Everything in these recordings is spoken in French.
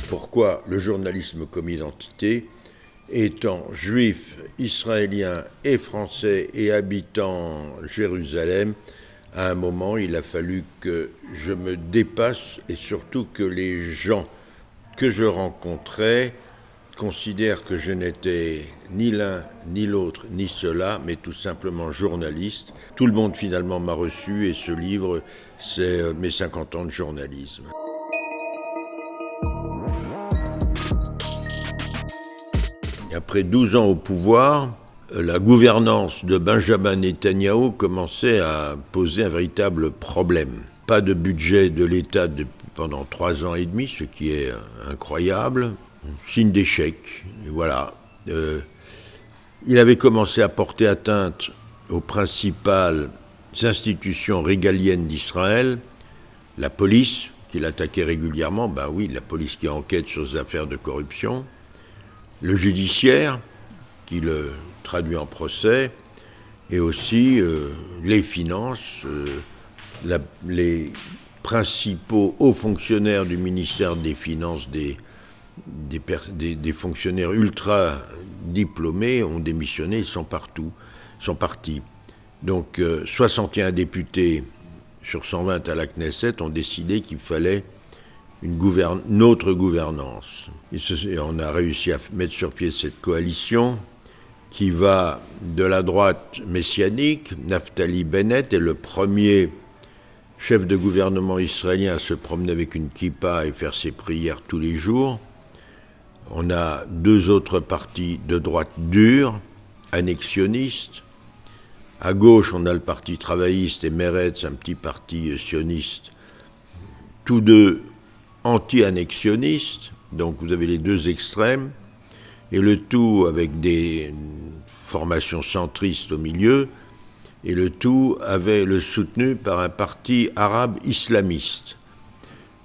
Pourquoi le journalisme comme identité? Étant juif, israélien et français et habitant Jérusalem, à un moment, il a fallu que je me dépasse et surtout que les gens que je rencontrais considèrent que je n'étais ni l'un, ni l'autre, ni cela, mais tout simplement journaliste. Tout le monde finalement m'a reçu et ce livre, c'est mes 50 ans de journalisme. Après 12 ans au pouvoir, la gouvernance de Benjamin Netanyahou commençait à poser un véritable problème. Pas de budget de l'État pendant 3 ans et demi, ce qui est incroyable. Signe d'échec, voilà. Il avait commencé à porter atteinte aux principales institutions régaliennes d'Israël, la police, qu'il attaquait régulièrement, ben oui, la police qui enquête sur les affaires de corruption, le judiciaire, qui le traduit en procès, et aussi les finances, les principaux hauts fonctionnaires du ministère des Finances, des fonctionnaires ultra diplômés ont démissionné, ils sont partout, sont partis. Donc 61 députés sur 120 à la Knesset ont décidé qu'il fallait une autre gouvernance. Et on a réussi à mettre sur pied cette coalition qui va de la droite messianique. Naftali Bennett est le premier chef de gouvernement israélien à se promener avec une kippa et faire ses prières tous les jours. On a deux autres partis de droite dure, annexionnistes. À gauche, on a le parti travailliste et Meretz, un petit parti sioniste, tous deux anti-annexionnistes, donc vous avez les deux extrêmes, et le tout avec des formations centristes au milieu, et le tout avait le soutenu par un parti arabe islamiste.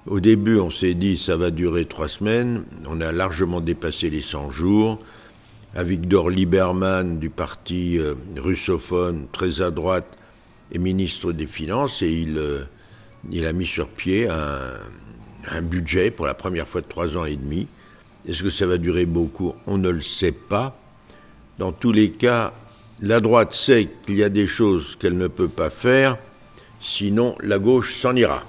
Au début, on s'est dit ça va durer 3 semaines, on a largement dépassé les 100 jours. Avigdor Lieberman du parti russophone, très à droite, est ministre des Finances et il a mis sur pied un budget pour la première fois de 3 ans et demi. Est-ce que ça va durer beaucoup? On ne le sait pas. Dans tous les cas, la droite sait qu'il y a des choses qu'elle ne peut pas faire, sinon la gauche s'en ira.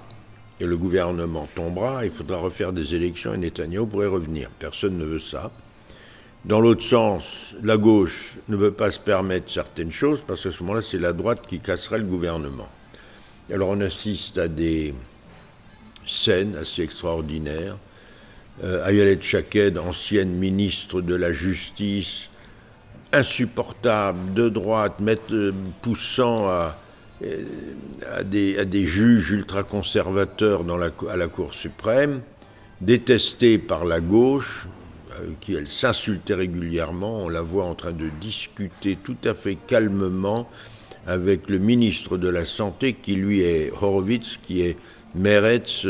Et le gouvernement tombera, il faudra refaire des élections et Netanyahou pourrait revenir. Personne ne veut ça. Dans l'autre sens, la gauche ne veut pas se permettre certaines choses parce qu'à ce moment-là, c'est la droite qui casserait le gouvernement. Alors on assiste à des scènes assez extraordinaires. Ayelet Shaked, ancienne ministre de la Justice, insupportable, de droite, poussant à des juges ultra-conservateurs à la Cour suprême, détestée par la gauche, qui elle s'insultait régulièrement. On la voit en train de discuter tout à fait calmement avec le ministre de la Santé, qui lui est Horowitz, qui est Meretz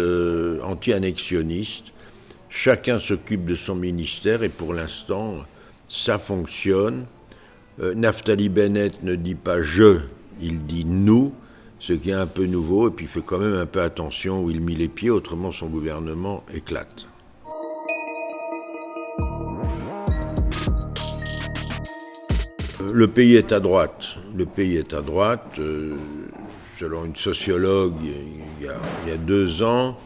anti-annexionniste. Chacun s'occupe de son ministère et pour l'instant, ça fonctionne. Naftali Bennett ne dit pas « je », il dit « nous », ce qui est un peu nouveau, et puis il fait quand même un peu attention où il met les pieds, autrement son gouvernement éclate. Le pays est à droite. Le pays est à droite. Selon une sociologue, il y a 2 ans,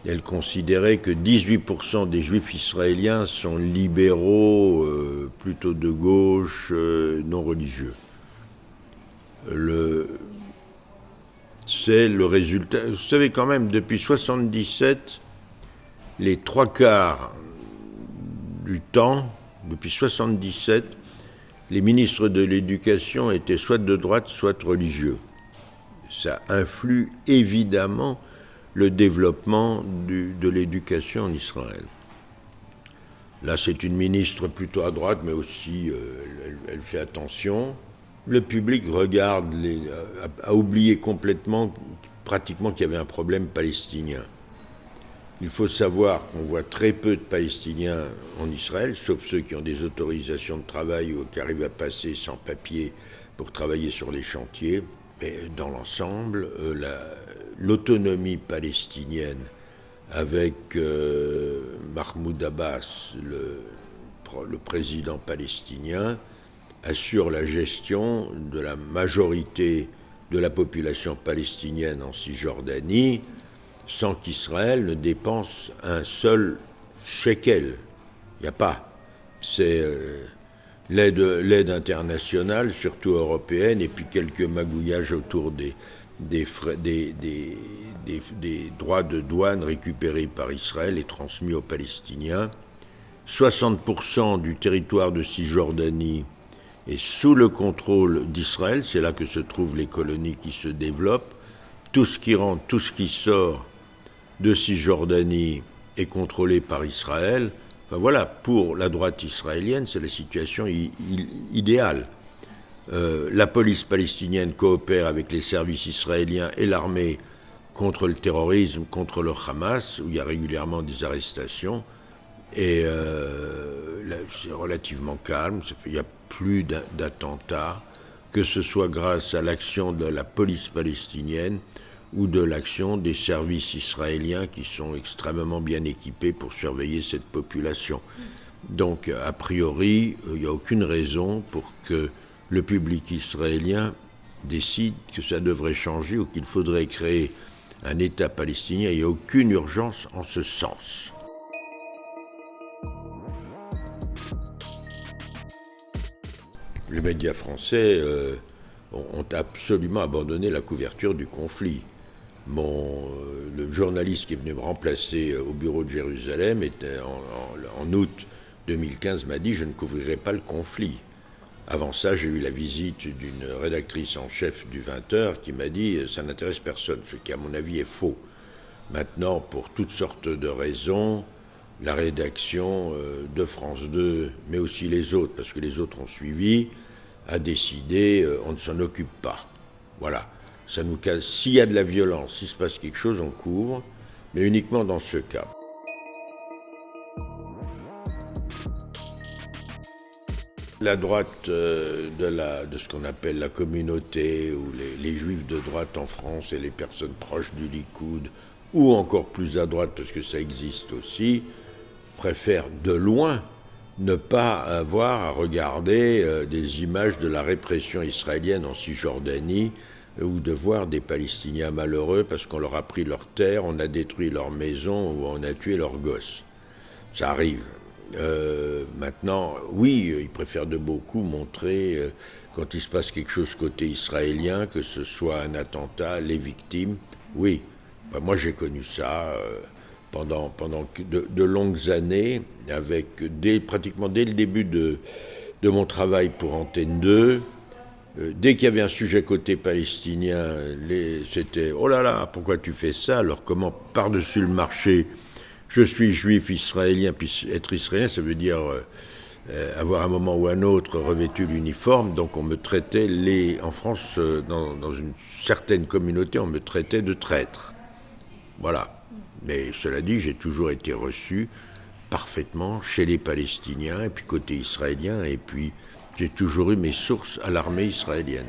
elle considérait que 18% des juifs israéliens sont libéraux, plutôt de gauche, non religieux. C'est le résultat. Vous savez quand même, depuis 1977, les 3/4 du temps, depuis 1977, les ministres de l'éducation étaient soit de droite, soit religieux. Ça influe évidemment le développement de l'éducation en Israël. Là, c'est une ministre plutôt à droite, mais aussi elle fait attention. Le public regarde, a oublié pratiquement qu'il y avait un problème palestinien. Il faut savoir qu'on voit très peu de Palestiniens en Israël, sauf ceux qui ont des autorisations de travail ou qui arrivent à passer sans papier pour travailler sur les chantiers. Mais dans l'ensemble, l'autonomie palestinienne avec Mahmoud Abbas, le président palestinien, assure la gestion de la majorité de la population palestinienne en Cisjordanie sans qu'Israël ne dépense un seul shekel. Il n'y a pas. C'est l'aide internationale, surtout européenne, et puis quelques magouillages autour des droits de douane récupérés par Israël et transmis aux Palestiniens. 60% du territoire de Cisjordanie est sous le contrôle d'Israël, c'est là que se trouvent les colonies qui se développent. Tout ce qui rentre, tout ce qui sort de Cisjordanie est contrôlé par Israël. Enfin voilà, pour la droite israélienne, c'est la situation idéale. La police palestinienne coopère avec les services israéliens et l'armée contre le terrorisme, contre le Hamas, où il y a régulièrement des arrestations. Et c'est relativement calme, il n'y a plus d'attentats, que ce soit grâce à l'action de la police palestinienne ou de l'action des services israéliens qui sont extrêmement bien équipés pour surveiller cette population. Donc, a priori, il n'y a aucune raison pour que le public israélien décide que ça devrait changer ou qu'il faudrait créer un État palestinien. Il n'y a aucune urgence en ce sens. Les médias français ont absolument abandonné la couverture du conflit. Le journaliste qui est venu me remplacer au bureau de Jérusalem en août 2015 m'a dit « Je ne couvrirai pas le conflit ». Avant ça, j'ai eu la visite d'une rédactrice en chef du 20h qui m'a dit « Ça n'intéresse personne », ce qui à mon avis est faux. Maintenant, pour toutes sortes de raisons, la rédaction de France 2, mais aussi les autres, parce que les autres ont suivi, a décidé on ne s'en occupe pas. Voilà. Ça nous casse. S'il y a de la violence, s'il se passe quelque chose, on couvre, mais uniquement dans ce cas. La droite de ce qu'on appelle la communauté, ou les juifs de droite en France et les personnes proches du Likoud, ou encore plus à droite, parce que ça existe aussi, préfèrent de loin ne pas avoir à regarder des images de la répression israélienne en Cisjordanie, ou de voir des Palestiniens malheureux parce qu'on leur a pris leur terre, on a détruit leur maison ou on a tué leurs gosses. Ça arrive. Maintenant, oui, ils préfèrent de beaucoup montrer, quand il se passe quelque chose côté israélien, que ce soit un attentat, les victimes. Oui, moi j'ai connu ça pendant de longues années, pratiquement dès le début de mon travail pour Antenne 2. Dès qu'il y avait un sujet côté palestinien, c'était « Oh là là, pourquoi tu fais ça ?» Alors comment, par-dessus le marché, je suis juif israélien, puis être israélien, ça veut dire avoir un moment ou un autre revêtu l'uniforme. Donc on me traitait, en France, dans une certaine communauté, on me traitait de traître. Voilà. Mais cela dit, j'ai toujours été reçu parfaitement chez les Palestiniens, et puis côté israélien, et puis j'ai toujours eu mes sources à l'armée israélienne.